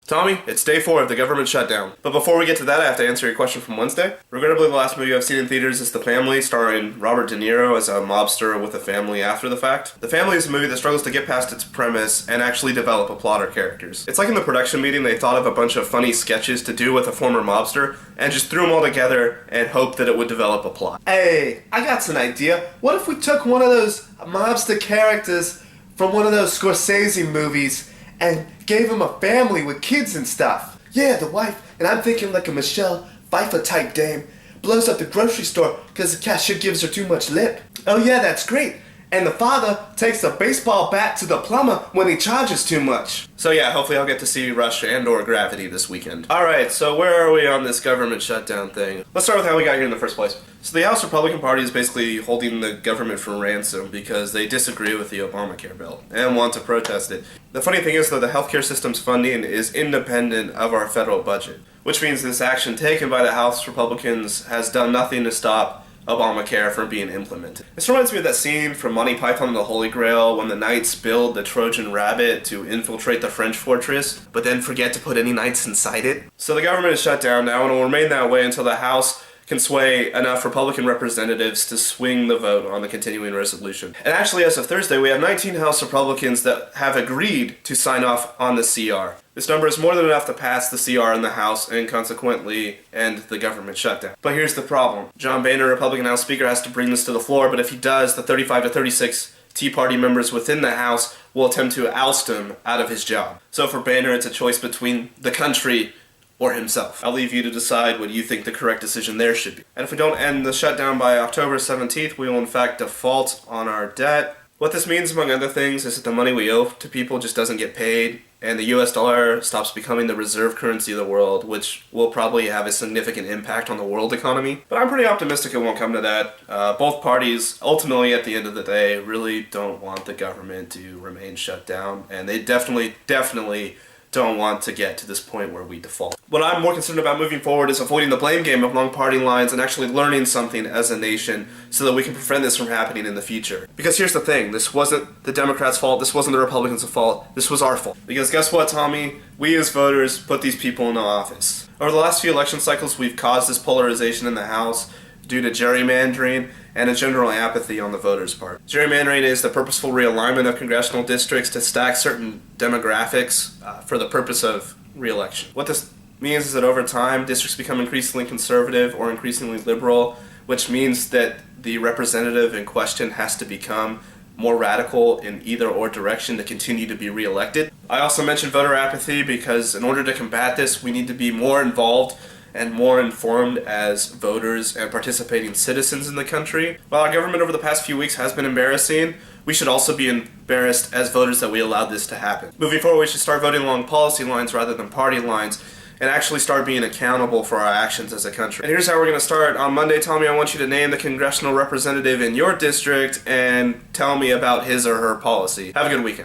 Tommy, it's day 4 of the government shutdown. But before we get to that, I have to answer your question from Wednesday. Regrettably, the last movie I've seen in theaters is The Family, starring Robert De Niro as a mobster with a family after the fact. The Family is a movie that struggles to get past its premise and actually develop a plot or characters. It's like in the production meeting, they thought of a bunch of funny sketches to do with a former mobster and just threw them all together and hoped that it would develop a plot. Hey, I got an idea. What if we took one of those mobster characters from one of those Scorsese movies and gave him a family with kids and stuff? Yeah, the wife, and I'm thinking like a Michelle Pfeiffer type dame, blows up the grocery store because the cashier gives her too much lip. Oh yeah, that's great. And the father takes a baseball bat to the plumber when he charges too much. So yeah, hopefully I'll get to see Rush and or Gravity this weekend. Alright, so where are we on this government shutdown thing? Let's start with how we got here in the first place. So the House Republican Party is basically holding the government for ransom because they disagree with the Obamacare bill and want to protest it. The funny thing is though, the healthcare system's funding is independent of our federal budget, which means this action taken by the House Republicans has done nothing to stop Obamacare from being implemented. This reminds me of that scene from Monty Python and the Holy Grail when the knights build the Trojan rabbit to infiltrate the French fortress, but then forget to put any knights inside it. So the government is shut down now and will remain that way until the House can sway enough Republican representatives to swing the vote on the continuing resolution. And actually, as of Thursday, we have 19 House Republicans that have agreed to sign off on the CR. This number is more than enough to pass the CR in the House and consequently end the government shutdown. But here's the problem. John Boehner, Republican House Speaker, has to bring this to the floor, but if he does, the 35 to 36 Tea Party members within the House will attempt to oust him out of his job. So for Boehner, it's a choice between the country or himself. I'll leave you to decide what you think the correct decision there should be. And if we don't end the shutdown by October 17th, we will in fact default on our debt. What this means, among other things, is that the money we owe to people just doesn't get paid, and the US dollar stops becoming the reserve currency of the world, which will probably have a significant impact on the world economy. But I'm pretty optimistic it won't come to that. Both parties, ultimately at the end of the day, really don't want the government to remain shut down, and they definitely don't want to get to this point where we default. What I'm more concerned about moving forward is avoiding the blame game along party lines and actually learning something as a nation so that we can prevent this from happening in the future. Because here's the thing, this wasn't the Democrats' fault, this wasn't the Republicans' fault, this was our fault. Because guess what, Tommy? We as voters put these people into office. Over the last few election cycles, we've caused this polarization in the House due to gerrymandering and a general apathy on the voters' part. Gerrymandering is the purposeful realignment of congressional districts to stack certain demographics for the purpose of re-election. What this means is that over time, districts become increasingly conservative or increasingly liberal, which means that the representative in question has to become more radical in either or direction to continue to be re-elected. I also mentioned voter apathy because in order to combat this, we need to be more involved and more informed as voters and participating citizens in the country. While our government over the past few weeks has been embarrassing, we should also be embarrassed as voters that we allowed this to happen. Moving forward, we should start voting along policy lines rather than party lines and actually start being accountable for our actions as a country. And here's how we're going to start. On Monday, Tommy, I want you to name the congressional representative in your district and tell me about his or her policy. Have a good weekend.